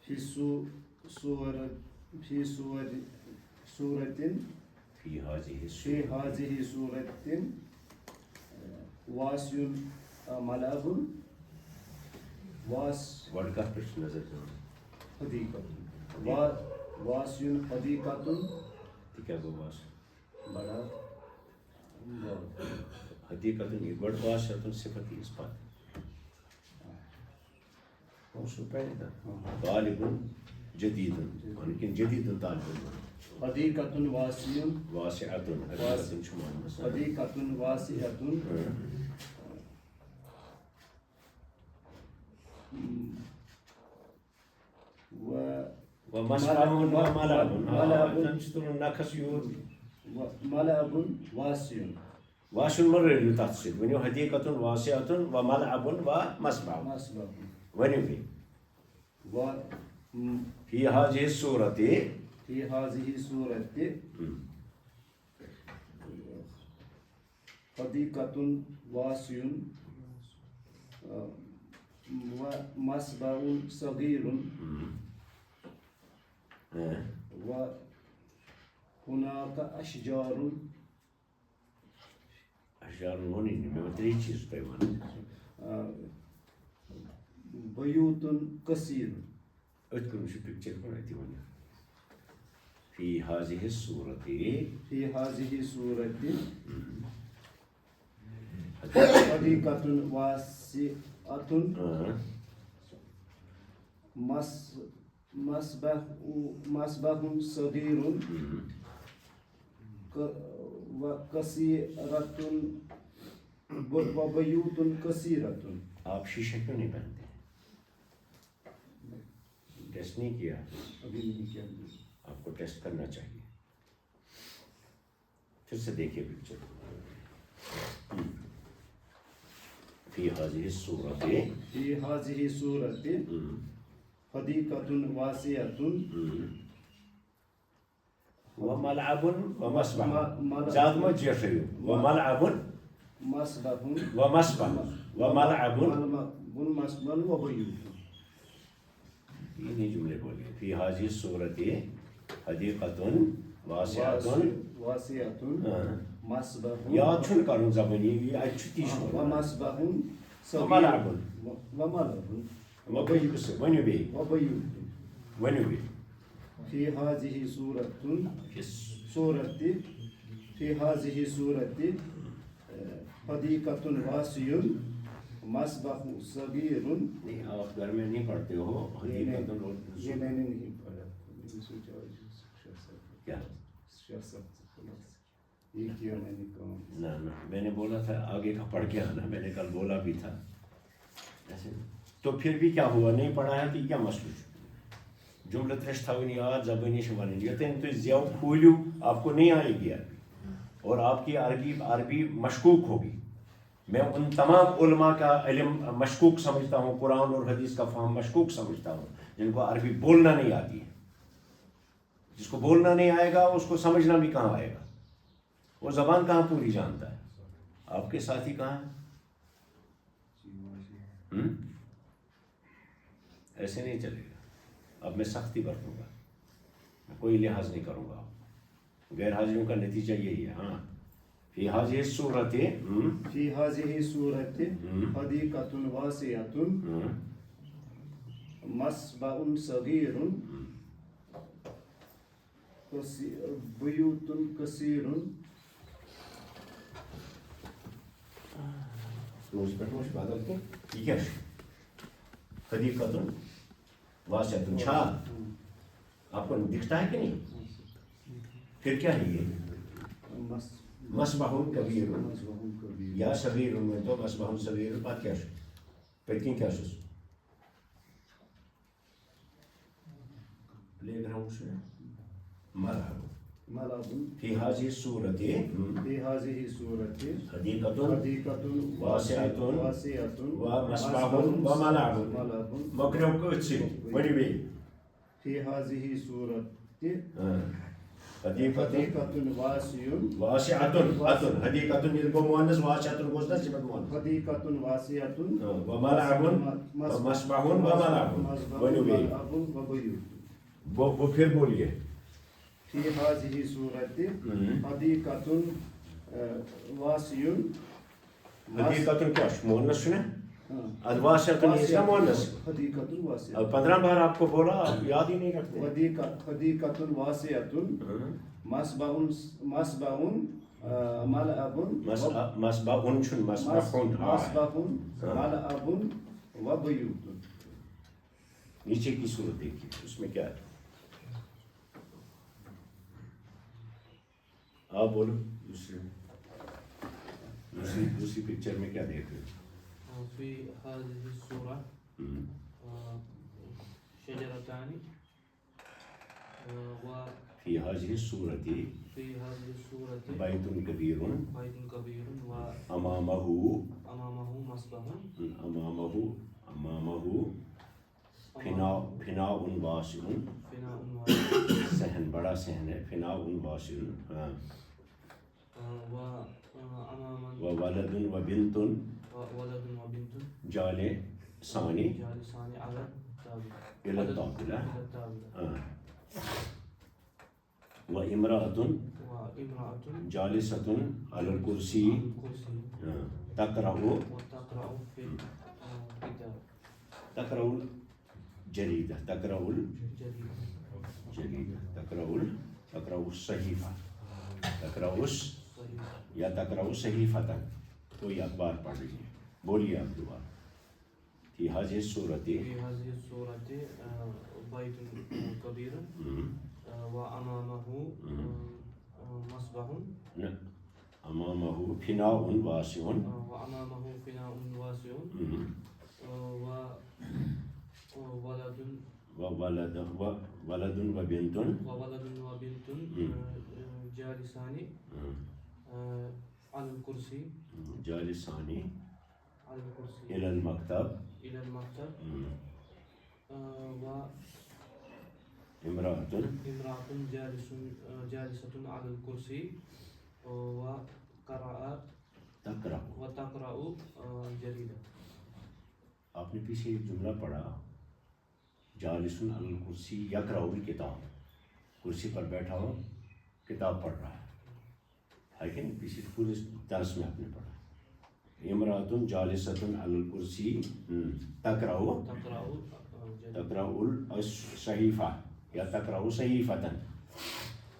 في سورة في هذه سورة واسع ملعب ورڈ کا پھر نظر واسع حدیقۃ کیا گو واس بڑا حدیقۃ یہ گوڈ واسعۃ صفت اس بات اس کو پہلے تھا طالب جدید لیکن جدید طالب حدیقۃ واسعۃ حدیقۃ واسعۃ ومسبح وملعب نقص یور ملعب واسع واسع مرر تحت سید ونیو حدیقۃ واسعۃ وملعب ومسبح ونیو بھی فی هذه السورة حدیقۃ واسع ومسبح صغیر وهناك أشجار ہونی نہیں میں تیری چیز پہ بيوت كثير اذكر مش پکچر بنائی تھی میں فی هذه السورة حديقة واسعة مسبح صغير وكثيرة وبيوت كثيرة. آپ شیشہ کیوں نہیں پہنتے؟ ٹیسٹ نہیں کیا؟ ابھی نہیں کیا. آپ کو ٹیسٹ کرنا چاہیے. پھر سے دیکھیے پکچر. فی هذه السورة حدیقۃ واسعۃ وملعب ومسبح زیادہ مت جیسے وملعب مسبح ومسبح وملعب مسبح وبيوت. یہ نہیں جملے بولے. فی هذه السورة حدیقۃ واسعۃ مسبح یاد چھن کرن زبانی یہ اچھی تیش ومسبح وملعب وملعب وبيوت ونیو بھی في هذه سورة حدیقۃ واسع مسبح صغیر. نہیں آپ گھر میں نہیں پڑھتے ہو حدیقۃ. یہ میں نے نہیں پڑھا. کیا یہ کیا میں نے کام. نہ میں نے بولا تھا آگے کا پڑھ کے آنا. میں نے کل بولا بھی تھا ایسے. تو پھر بھی کیا ہوا نہیں پڑھا ہے تو کیا مسئلہ چھو جملہ ترش تھاونی یاد زبانی شمانی لیتے ہیں تو زیو پھولیو آپ کو نہیں آئے گی عربی اور آپ کی عربی مشکوک ہوگی. میں ان تمام علماء کا علم مشکوک سمجھتا ہوں, قرآن اور حدیث کا فہم مشکوک سمجھتا ہوں جن کو عربی بولنا نہیں آتی ہے. جس کو بولنا نہیں آئے گا اس کو سمجھنا بھی کہاں آئے گا. وہ زبان کہاں پوری جانتا ہے. آپ کے ساتھی کہاں ہیں؟ ایسے نہیں چلے گا. اب میں سختی برتوں گا, میں کوئی لحاظ نہیں کروں گا. غیر حاضریوں کا نتیجہ یہی ہے. ہاں فی هذه السورة حدیقۃ واسعۃ مسبح صغیر بیوت کثیر. حدیقۃ واسعۃ چھا آپ کو دکھتا ہے کہ نہیں؟ پھر کیا ہے یہ مسبح کبیر یا صغیر میں تو مسبح صغیر بات کیا شو پیکنگ کیا شو پلے گراؤنڈ سے ملعب فی هذه السورة حدیقۃ واسعۃ ومسبح وملعب مقرب کو اچھی بڑی بھی فی هذه السورة حدیقۃ واسعۃ واسعۃ حدیقۃ یہ کو مؤنث واسعۃ گوش نا صفت مؤنث حدیقۃ واسعۃ وملعب ومسبح وملعب وملعب وبیوت. وہ پھر بولیے. فی هذه الصورة حدیقۃ واسع. حدیقۃ کیا مؤنث سنا واسعۃ اس کا مؤنث. حدیقۃ واسع. اب 15 بار آپ کو بولا آپ یاد ہی نہیں رکھتے. حدیقۃ واسعۃ مسبح ملعب مسبح چھن مسبح ملعب وبیوت. نیچے کی صورت دیکھیے اس میں کیا ہے. آپ بولو دوسری پکچر میں کیا دیکھ رہے ہو. فی هذه السورة شجرتان فی هذه السورة في هذه السورة بیت کبیر بيت كبير امامہ مصباح فناء واسع فناء واسع صحن بڑا صحن ہے. فناء واسع وولد وبنت وولد وبنت جالسان جالسان على إلى الطاولة الطاولة وامرأة جالسة على الكرسي تقرأ وتقرأ في الكتاب تقرأ الجريدة تقرأ جريدة تقرأ الصحيفة تقرأ یا تقرأ صحیفة کوئی اخبار پڑھ رہی ہے. بولیے آپ دوبارہ. فی هذه السورة في هذه السورة بيت كبير وأمامه مصباح امامه فناء واسع وأمامه فناء واسع وولد وبنت جالسان على الكرسي جالسان إلى المكتب امرأة جالسة على الكرسي وتقرأ جريدة. آپ نے پیچھے ایک جملہ پڑھا جالس علی الکرسی یقرأ الکتاب. کرسی پر بیٹھا ہو کتاب پڑھ رہا ہے کہ نہیں. پیچھے پورے درس میں آپ نے پڑھا. امرأة جالسة علی الکرسی تقرأ الصحیفہ یا تقرأ صحیفة.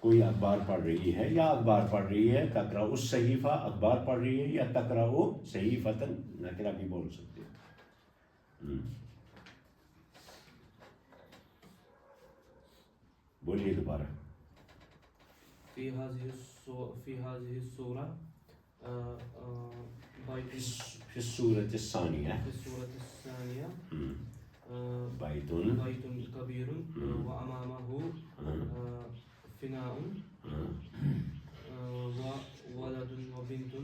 کوئی اخبار پڑھ رہی ہے یا اخبار پڑھ رہی ہے. تقرأ الصحیفہ اخبار پڑھ رہی ہے یا تقرأ صحیفة نکرہ بھی بول سکتے ہیں. بولیے دوبارہ. في هذه السورة في السورة الثانية بيت كبير وأمامه فناء وولد وبنت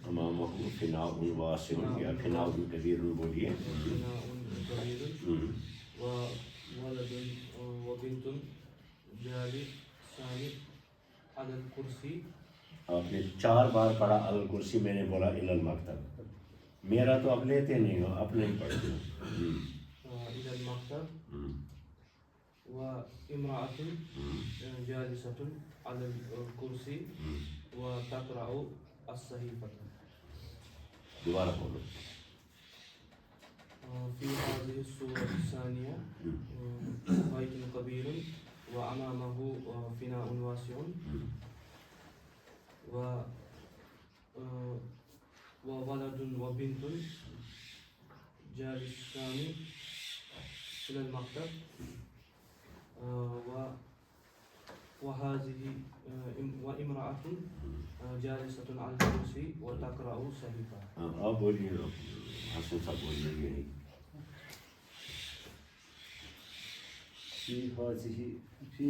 امامه فناء واسع یا فناء کبیر بولیے. فناء كبير وولد وبنت جالسان على الكرسي. آپ نے 4 بار پڑھا علی الکرسی. میں نے بولا الی المکتب. میرا تو اب لیتے نہیں ہو, اپنے ہی پڑھتے ہو. إلى المكتب وامرأة جالسة على الكرسي وتقرأ الصحيفة. دوبارہ بولو. في هذه السورة الثانية بيت كبير وأمامه فناء واسع وولد وبنت جالسان إلى المكتب وامرأة جالسة على الكرسي وتقرأ صحيفة. آپ بولیے. حسن صاحب بولیے. یہی فی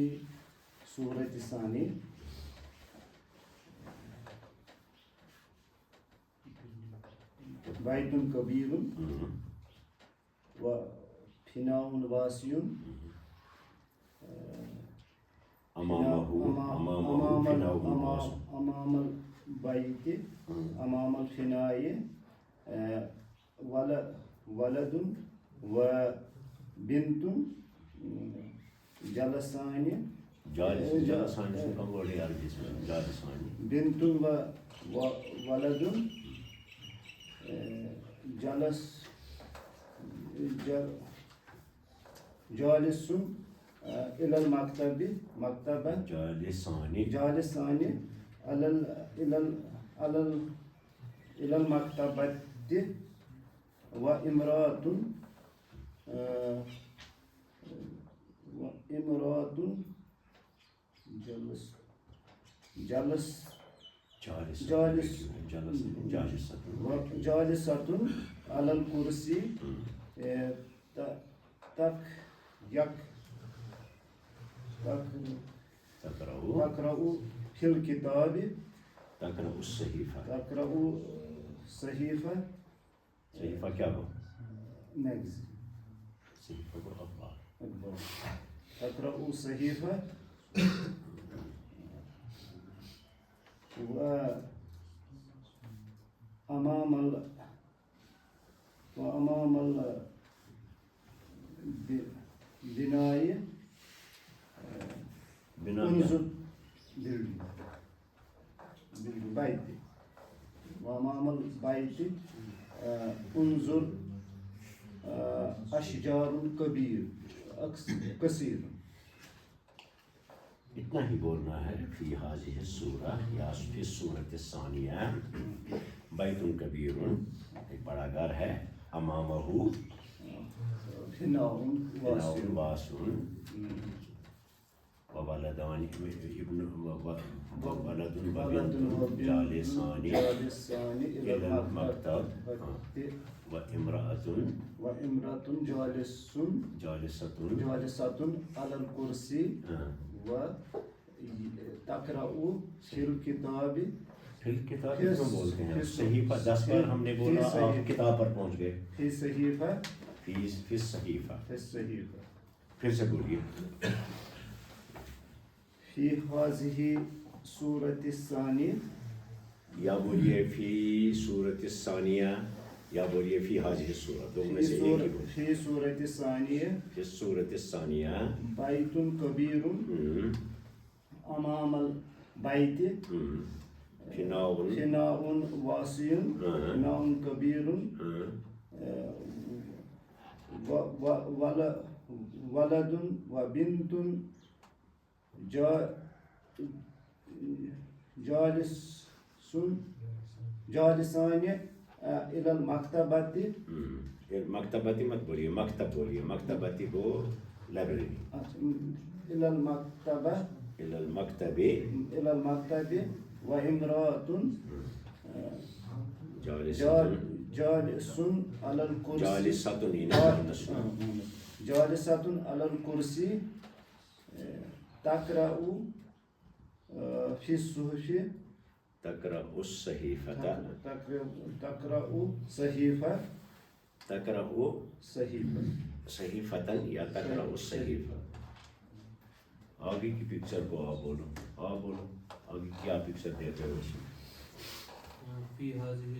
سورة الثانية بیت کبیر و فناء واسع أمام البيت أمام الفناء ولد وبنت جلسان جالسانی سے کم بولے عربی سے جالسانی بنت وولد جالس إلى المكتب مكتبة جالسان إلى المكتبة وامرأة جالسة على الكرسي تقرأ في الكتاب تقرأ الصحيفة صحيفة صحیفہ کیا ہو ميجازين صحیفہ کو اخبار تقرأ صحيفة وأمام البناء انظر بالبيت وأمام البيت انظر أشجار كثير اتنا ہی بولنا ہے فی هذه السورہ یا فی السورۃ الثانیہ بیت کبیر ایک بڑا گھر ہے امامہ فناء واسع وولدان ابن وولد وبنت جالسان إلى المكتب وامرأة جالسة على الكرسي وتقرأ في الكتاب پھر کتاب کیوں بولتے ہیں صحیفہ 10 بار ہم نے بولا آپ کتاب پر پہنچ گئے في صحيفة فی الصحیفہ في الصحيفة پھر سے بولیے في هذه سورة الثانية یا بولیے فی سورۃ الثانیہ یا بولیے فی هذه السورہ دو میں سے ایک ہی بولیے في سورة الثانية فی السورۃ الثانیہ بيت كبير أمام البيت فناء واسع فناء كبير ولد وبنت جالسان إلى المكتبة مکتبتی مت بولیے مکتب بولیے مکتبتی کو لائبریری إلى المكتبة إلى المكتب وامرأة جالس على الكرسي جالسة على الكرسي تقرأ في الصحف تقرأ الصحيفة صحيفة یا تقرأ الصحيفة آگے کی پکچر کو آپ بولو آگے کیا پکچر دیتے ہو في هذه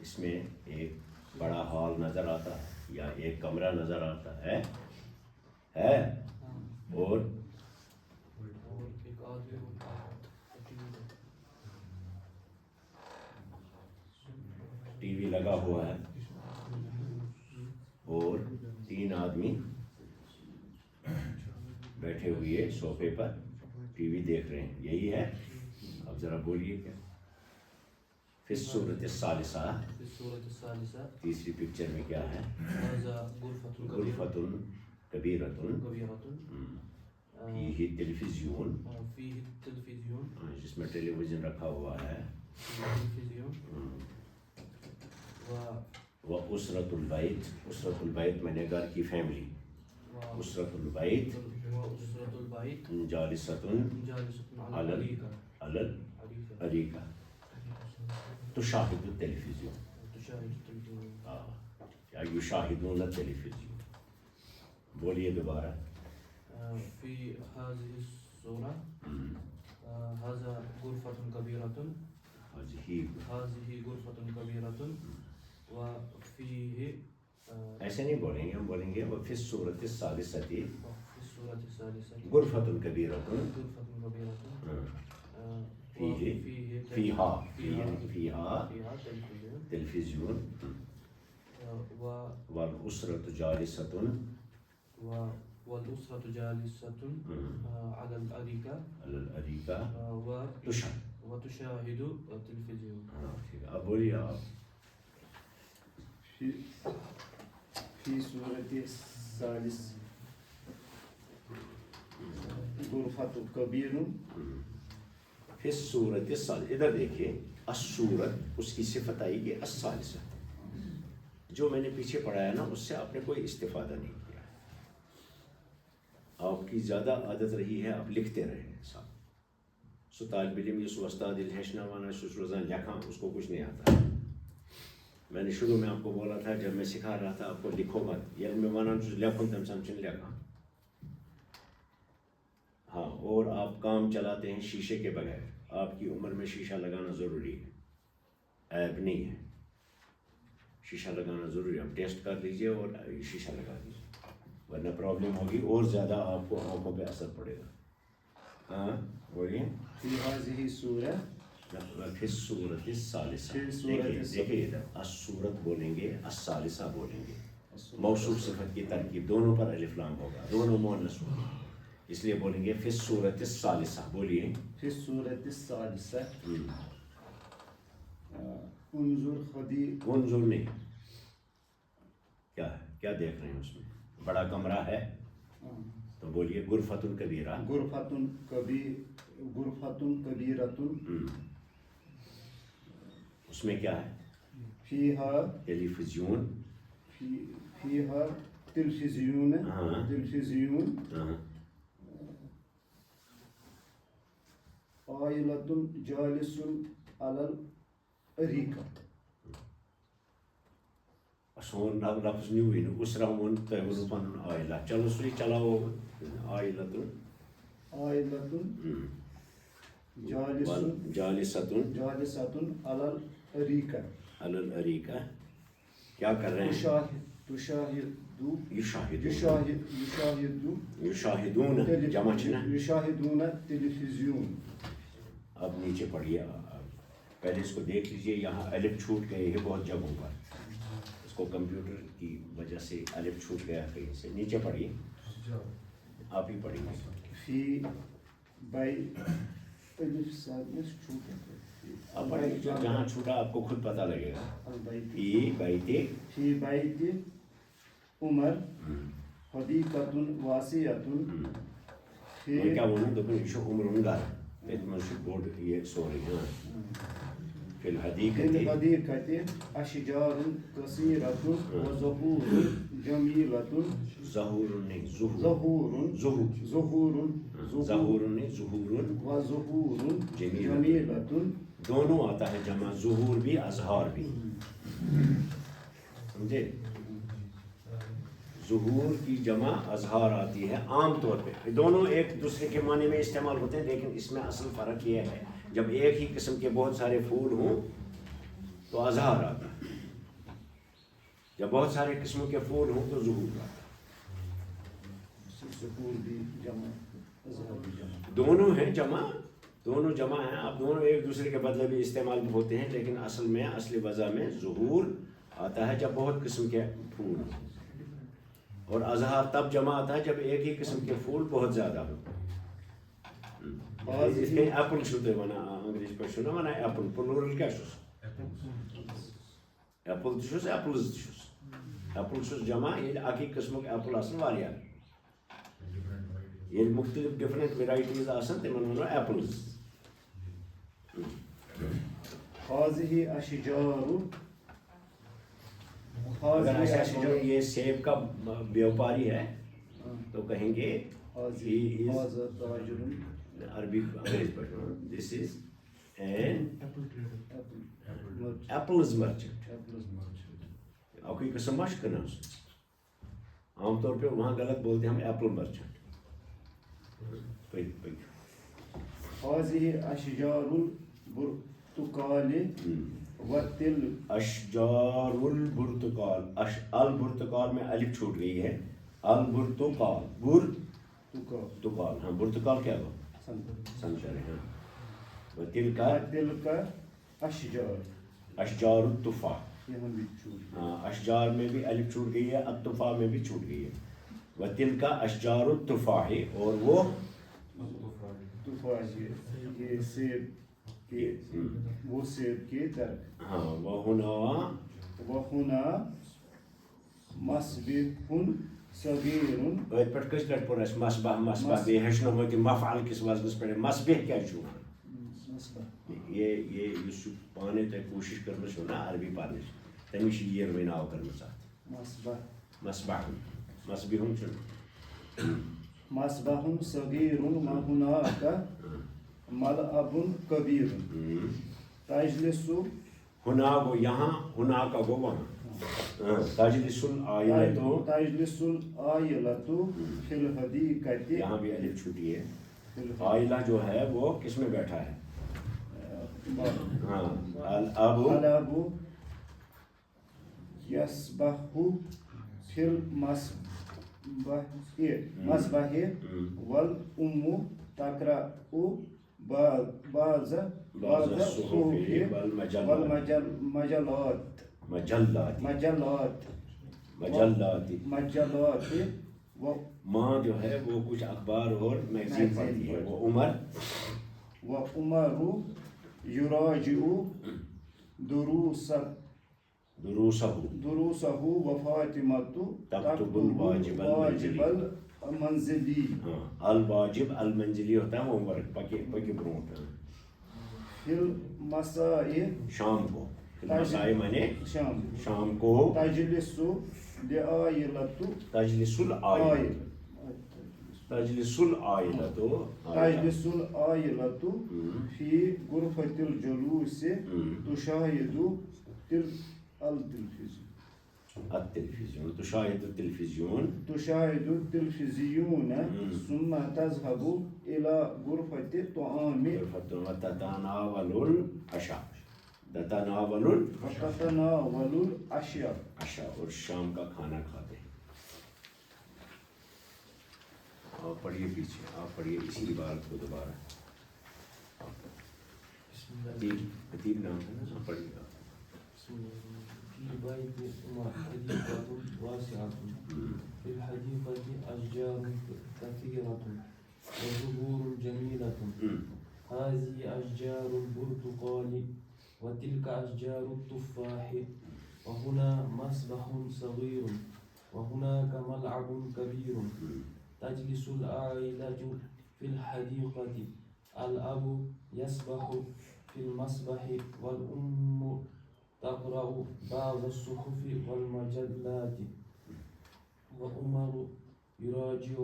اس میں ایک بڑا ہال نظر آتا ہے یا ایک کمرہ نظر آتا ہے اور ایک آدمی ٹی وی لگا ہوا ہے اور 3 آدمی بیٹھے ہوئے صوفے پر ٹی وی دیکھ رہے ہیں یہی ہے اب ذرا بولیے کیا فی السورۃ الثالثہ تیسری پکچر میں کیا ہے غرفۃ کبیرۃ فیہ تلویزیون جس میں ٹیلی ویژن رکھا ہوا ہے و اسرۃ البیت میں نے گھر کی فیملی اسرۃ البیت جالسۃ علی الاریکہ تشاہد التلویزیون یا یشاہدون التلویزیون بولیے دوبارہ في هذه الصورة هذا غرفة كبيرة هذه غرفة كبيرة وفيه ایسے نہیں بولیں گے، ہم بولیں گے وہ فی الصورۃ الثالثۃ في السورة الثالثة غرفۃ کبیرۃ غرفة كبيرة فیہ فیہا تلفزیون والاسرۃ جالسۃ والأسرة جالسة على الأريكة وتشاهد التلفزيون. اب بولیے آپ. فی صورت ثالث غرفۃ کبیر فی الصورۃ الثالثہ، ادھر دیکھیے الصورت اس کی صفت آئی کہ الثالثہ. جو میں نے پیچھے پڑھایا نا اس سے آپ نے کوئی استفادہ نہیں کیا. آپ کی زیادہ عادت رہی ہے آپ لکھتے رہے صاحب. سو طالب علم یہ سو استاد الحشنہ وانا سو روزان لکھاں اس کو کچھ نہیں آتا. میں نے شروع میں آپ کو بولا تھا جب میں سکھا رہا تھا آپ کو لکھو مت، یہ میں وانا لکھوں تم سمجھن لکھاں. ہاں، اور آپ کام چلاتے ہیں شیشے کے بغیر. آپ کی عمر میں شیشہ لگانا ضروری ہے، عیب نہیں ہے. شیشہ لگانا ضروری ہے. آپ ٹیسٹ کر لیجئے اور شیشہ لگا دیجیے، ورنہ پرابلم ہوگی اور زیادہ آپ کو آنکھوں پہ اثر پڑے گا. ہاں بولیے. فی هذه السورہ فی الصورۃ الثالثہ. دیکھیے ادھر الصورت بولیں گے، الثالثہ بولیں گے. موصوف صفت کی ترکیب دونوں پر الف لام ہوگا، دونوں مؤنث ہوگا، اس لیے بولیں گے فی الصورۃ الثالثہ. بولیے فی صورت الثالثہ. انظر خدی انظر نہیں، کیا ہے، کیا دیکھ رہے ہیں اس میں؟ بڑا کمرہ ہے تو بولیے غرفۃ کبیرہ. غرفۃ کبیرۃ اس میں کیا ہے؟ فیہا ٹیلیفزیون. فیہا تلفزیون عائلۃ جالس علی الاریکہ. سون لفظ نہیں ہوئی نا اسرا مون تہون پنن عائلہ. چلو سوئی چلاؤ. عائلۃ جالسۃ علی الاریکہ. علی الاریکہ کیا کر رہے ہیں؟ یشاہدون جمع چنا. یشاہدون تلفزیون. اب نیچے پڑھیے، پہلے اس کو دیکھ لیجئے. یہاں الف چھوٹ گئے ہے بہت جگہوں پر، اس کو کمپیوٹر کی وجہ سے الف چھوٹ گیا کہیں سے. نیچے پڑھیے، آپ ہی پڑھیے. فی بائی الف سادس چھوٹ آپ پڑھیے، جہاں چھوٹا آپ کو خود پتہ لگے گا. فی بیت عمر حدیقۃ واسعۃ. کیا بولوں تو یہ عمر گھر بورڈ یہ سو رہی ہیں. فی الحدیقۃ اشجار کثیرۃ وزہور جمیلۃ. ظہور نہیں، ظہور نہیں، ظہور وظہور جمیلۃ. دونوں آتا ہے جمع، ظہور بھی اظہار بھی. سمجھے؟ ظہور کی جمع اظہار آتی ہے عام طور پہ. دونوں ایک دوسرے کے معنی میں استعمال ہوتے ہیں، لیکن اس میں اصل فرق یہ ہے جب ایک ہی قسم کے بہت سارے پھول ہوں تو اظہار آتا ہے، جب بہت سارے قسموں کے پھول ہوں تو ظہور آتا ہے. دونوں ہیں جمع، دونوں جمع ہیں. اب دونوں ایک دوسرے کے بدلے بھی استعمال ہوتے ہیں، لیکن اصل میں اصلی وضع میں ظہور آتا ہے جب بہت قسم کے پھول ہوں، اور اظہار تب جمع آتا ہے جب ایک ہی قسم کے پھول بہت زیادہ ہوں. ایپل شوتے ونا انگریزی پہ شو ونا ایپل پلورل کیا شوس ایپل تشوس ایپلز تشوس. ایپل شوس جمع یہ اکی قسم کے ایپل آسن واریاہ، یہ مختلف ڈفرنٹ ویرائٹیز آسن تمن ونو ایپلز. هذه اشجار. اگر ایسا یہ سیب کا بیوپاری ہے تو کہیں گے عربی انگریزی پڑھو. دس از این ایپلز مرچنٹ. آپ کوئی قسم مشق کرنا عام طور پہ وہاں غلط بولتے ہیں ہم ایپل مرچنٹ. هذه أشجار البرتقال والتل اشجار البرتقال البرتقال میں الف چھوٹ گئی ہے البرتقال برتقال ہاں برتقال کیا ہوا سنتر ہے وتلك وتلك أشجار اشجار التفاح یہاں بھی چھوٹ ہاں اشجار میں بھی الف چھوٹ گئی ہے التفاح میں بھی چھوٹ گئی ہے وتلك اشجار التفاح اور وہ تفاح یہ سیب کے وہ سیب کے درخت ہاں وہنا مصبح صغیر ات پہ کس پہ پور اس مصباح مصباح بیٚیہِ ہیٚچھنو کہ مفعل کس وزنس پہ مصبح کیا چھُ یہ یُس پانے تۄہہِ کوٗشِش کٔرمٕژ چھو نا عربی پرنٕچ تٔمِس چھِ یِروٕے ناو کٔرمٕژ اتھ مصباح مصبحُن چھُنہٕ مصباح صغیر وهناك ملعب كبير تجلس ہنا گو یہاں ہنا کا گو وہاں تجلس العائلۃ تجلس العائلة في الحديقة یہاں بھی الف چھوٹی ہے عائلہ جو ہے وہ کس میں بیٹھا ہے ہاں الاب يسبح في المسبح والأم تقرأ بعض الصحف والمجلات ماں جو ہے وہ کچھ اخبار اور میگزین پڑھتی ہے وہ وعمر يراجع دروسه وفاطمة تكتب الواجب المنزلي الواجب المنزلی ہوتا ہے ہوم ورک پکی برونٹ في المساء شام کو مسائے مانے شام کو تجلس العائلة تجلس العائلة تجلس العائلة تجلس العائلة في غرفة الجلوس تشاهد التلفزيون تشاهد التلفزيون ثم تذهب إلى غرفة الطعام وتتناول العشاء عشاء اور شام کا کھانا کھاتے ہیں آپ پڑھیے پیچھے آپ پڑھیے اسی عبارت کو دوبارہ خطیب نام ہے نا پڑھیے آپ في بيت عمر حديقة واسعة في الحديقة أشجار كثيرة وزهور جميلة هذه أشجار البرتقال وتلك أشجار التفاح وهنا مسبح صغير وهناك ملعب كبير تجلس العائلة في الحديقة الأب يسبح في المسبح والأم تقرأ بعض الصحف والمجلات وعمر يراجع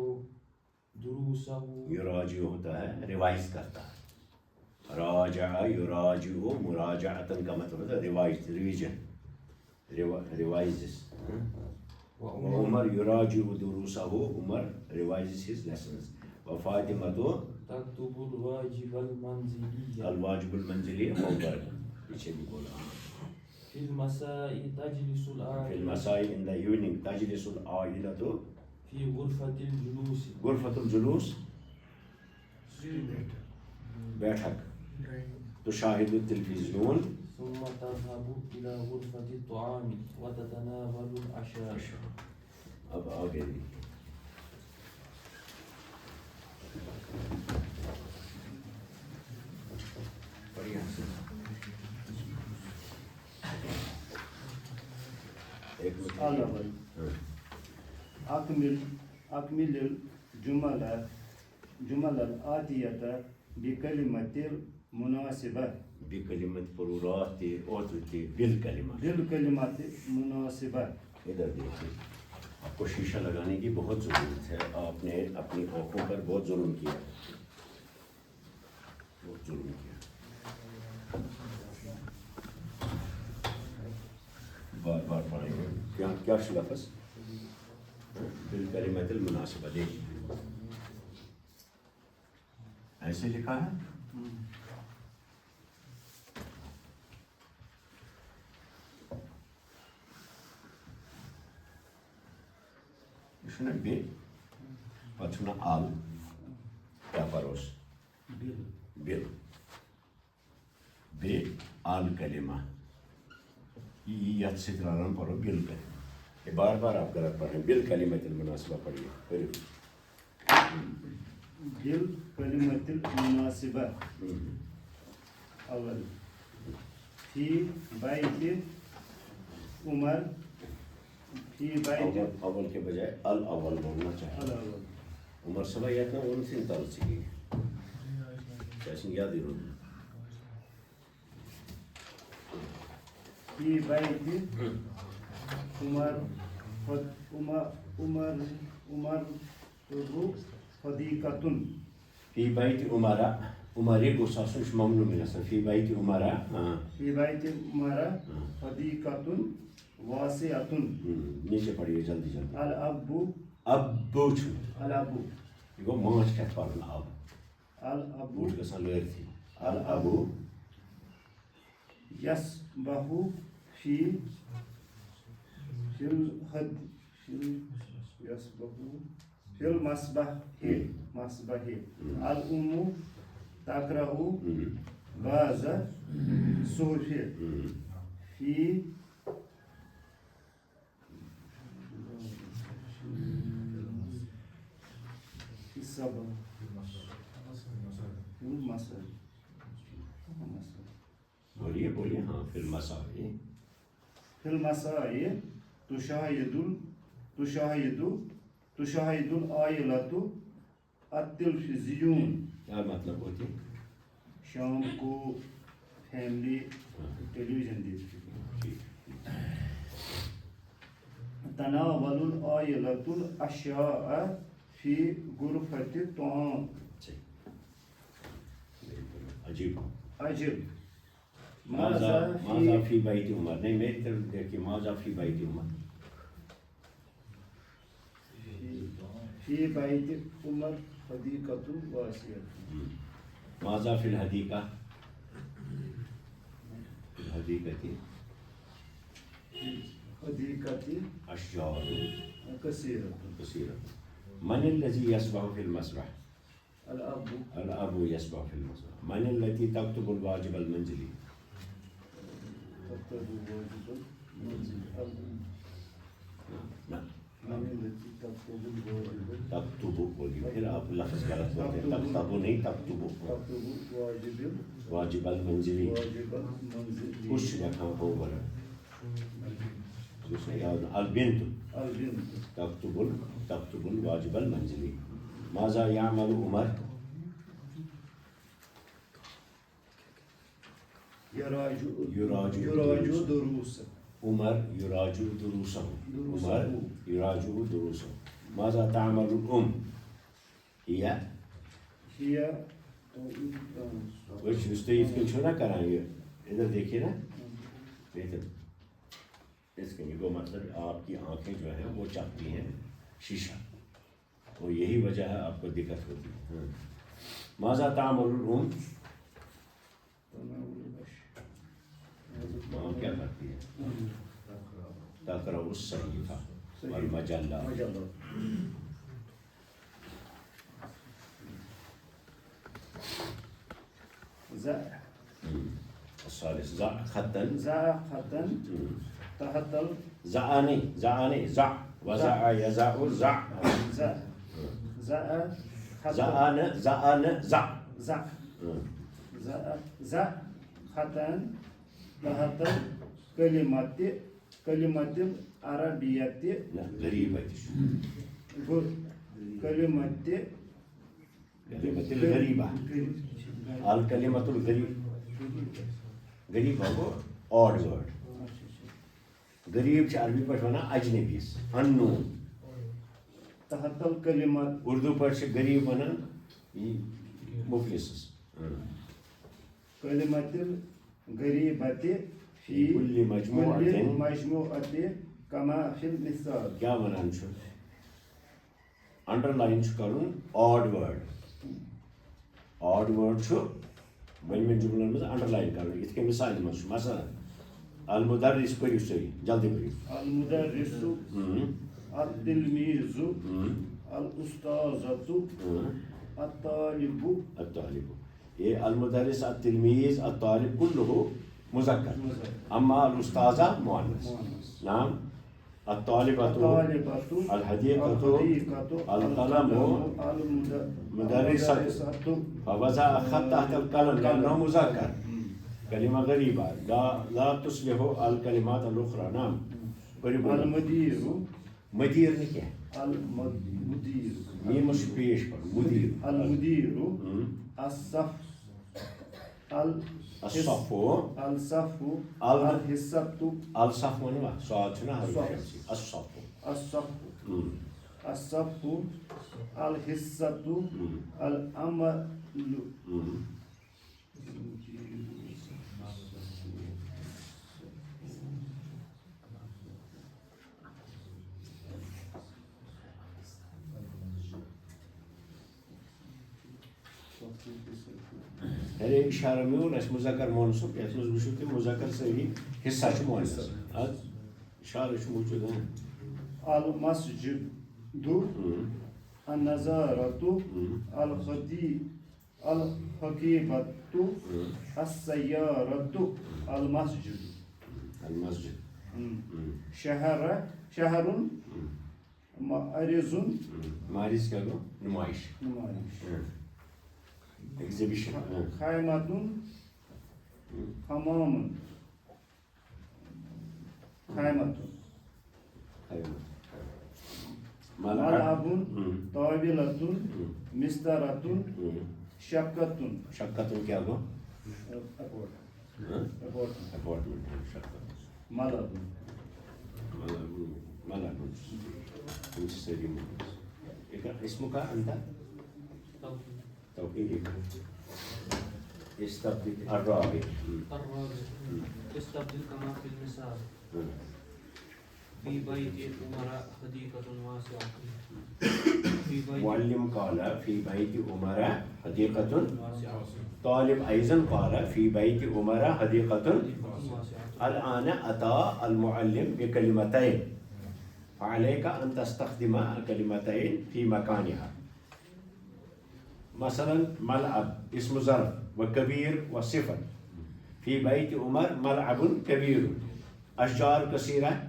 دروسه یراجع ہوتا ہے ریوائز کرتا ہے راجع یراجع مراجعتن کا مطلب ہے ریوائز ریویژن ریوائزز عمر یراجع دروسه عمر revises his lessons وفاطمہ تو تكتب الواجب المنزلي الواجب المنزلی ہوم ورک پیچھے بھی بولا في المساء تجلس في العائلة المساء in the evening تجلس العائلة في غرفة الجلوس غرفة الجلوس بیٹھک تشاهد التلفزيون ثم تذهب إلى غرفة الطعام وتتناول العشاء اب آگے پڑھیے ایک أكمل الجمل الآتية بكلمة مناسبة بکلمت پرورات اوتوتی بالکلمات بالكلمات مناسبة ادھر دیکھیے آپ کو شیشہ لگانے کی بہت ضرورت ہے آپ نے اپنی آنکھوں پر بہت ظلم کیا بار بار پڑھیں گے کیا لفظ بالکلمات المناسبہ دیکھیے ایسے لکھا ہے Şuna bir, patuna al, yaparos. Bir. Bir, al kelima. یہ یت سے رنان پڑھو بل کلمہ یہ بار بار آپ غلط پڑھ رہے ہیں بل کلمۃ المناسبہ پڑھیے بل کلمۃ المناسبہ اول فی بیت عمر فی بیت اول کے بجائے الاول بولنا چاہیے الاول عمر صبح میں ان سے تعلق سیکھیں جیسے یاد ہی رہو فی بیت عمر حدیقۃ فی بیت عمرہ عمرے کو ساسوش ممنوع میں نسل فی بیت عمرہ فی بیت عمر حدیقۃ واسعۃ نیچے پڑھیے جلدی جلدی الابو ابو چھو الابو یہ گو مانچ کہت پڑھنا اب الابو بوجھ گسان لیر تھی الابو یسبحو فی الحد یسبحو فی المسبح مسبح الام تقرأ بعض الصحف فی الصباح فی المساء بولیے بولیے ہاں فی المساء فی المساء تشاہد العائلۃ التلویزیون کیا مطلب ہوتی ہے شام کو فیملی ٹیلی ویژن دیکھتی تناول العائلۃ الاشیاء فی غرفۃ الطعام عجیب عجب ماذا فی بیت عمر نہیں میری طرف دیکھیے ماذا فی بیت عمر فی بیت عمر حدیقۃ واسعۃ ماذا فی الحدیقہ فی الحدیقۃ حدیقۃ اشجار کثیرۃ کثیرۃ من الذی یسبح فی المسبح الاب الاب یسبح فی المسبح من التي تكتب الواجب المنزلی تكتب واجب المنزل تکتب بولیے پھر آپ لفظ غلط بولتے ہیں تکتب نہیں تکتب واجب المنزلی کچھ رکھا ہو بڑا دوسرے یاد البنت تکتب الواجب المنزلی ماذا یعمل عمر یراجع دروس عمر یراجع دروسه عمر یراجع دروسه ماذا تعمل الأم هي وش مستعد کل چھو نہ کرائیں گے ادھر دیکھیے نا بہتر اس کے یہ مطلب آپ کی آنکھیں جو ہیں وہ چاہتی ہیں شیشہ اور یہی وجہ ہے آپ کو دقت ہوتی ہے ماذا تعمل الأم ماں کیا کرتی ہے تقرأ الصحیفہ والمجلہ الثالث زع خطا تحت زعاني زع وزع يزع زع زع خطا تحت كلمة عربية غريبة كلمة الغريبة الكلمة الغريبة غریب ہے وہ آڈ ورڈ غریب چھ عربی پہ ونان اجنبیس اننون تحت الکلمات اردو پہ چھ غریب ونان مفلسس کلمت الغریبت فی کل مجموعت کما فی المثال کیا ونان چھ انڈر لائن چھ کرن آڈ ورڈ چھ ونمن جملن مز انڈرلائن کرو ات کے مثال مز مثلا المدرس پڑھو سری جلدی پڑھو المدرس التلميذ الأستاذة الطالب الطالب یہ المدرس التلميذ الطالب كله مذکر اما الاستاذہ مؤنث نعم الطالبة الحديقة القلم مدرسة فوضع خط تحت القلم لأنه مذكر كلمة غريبة لا تصلح الكلمات الأخرى نعم المدير مدير نکیا المدير مين مش پیش پر مدير المدير الصف الصف الصف الحصة الصف منوا سؤال شنو الصف الصف الصف الحصة العمل هذه إشارة ميون اس مذكر منصوب يتمز بشوتي مذكر سهي حصة شو مؤنث إشارة شو موجودة المسجد النظارة الحقيبة السيارة المسجد المسجد شهر معرض معرض کیا گو نمائش exhibition خيمة حمام خيمة ملعب طاولة مسطرة شقة شقة کیا گو apartment شقة ملعب ملعب اسمك أنت توحيد استبدل الرابع استبدل كما في المثال في بيت أمراء حديقة واسعة معلم قال في بيت أمراء حديقة طالب أيضا قال في بيت أمراء حديقة الآن أتى المعلم بكلمتين فعليك أن تستخدم الكلمتين في مكانها مثلا ملعب اسم ظرف وكبير وصفة في بيت عمر ملعب كبير أشجار كثيرة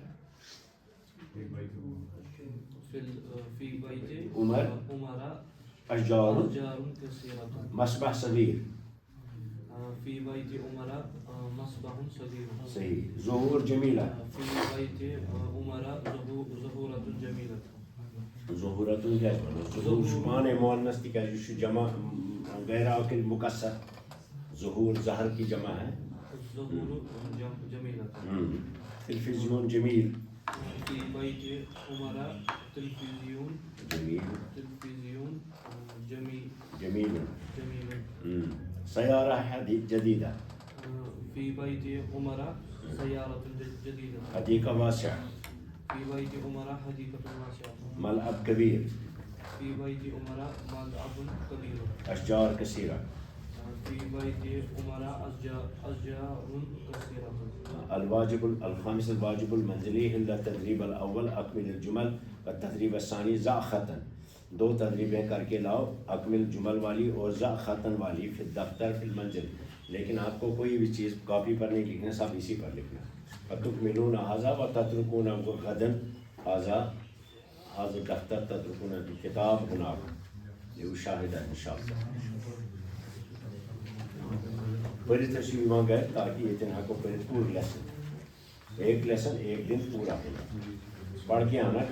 في بيت عمر أمراء أشجار كثيرة مسبح صغير في بيت أمراء مصباح صغير صحيح زهور جميلة في بيت أمراء زهورة جميلة زهورة جميلة زهور شمان مؤنث تكا يشو جمع غير عاقل مكسر زهور زهر کی جمع ہے الزهور جميلة تلفزيون جميل في بيت أمراء تلفزيون جميل جميل جميل جميل سيارة جديدة في بيت أمراء سيارة جديدة حديقة واسعة في بيت أمراء حديقة واسعة ملعب كبير في بيت أمراء ملعب كبير أشجار كثيرة في بيت أمراء أشجار كثيرة الواجب الخامس الواجب المنزلي هل التدريب الأول أكمل الجمل والتدريب الثاني ضع خطا دو تدریبیں کر کے لاؤ اکمل جمل والی اور ضع خطن والی فی الدفتر فی المنزل لیکن آپ کو کوئی بھی چیز کاپی پر نہیں لکھنا سب اسی پر لکھنا فتکملون هذا وتتركون غدا هذا الدفتر تتركون الكتاب هناك یہ شاہد ہے انشاءاللہ بڑی تشریح وہاں گئے تاکہ یہ تنہا کو پڑھے پور لیسن ایک لیسن ایک دن پورا ہونا پڑھ کے آنا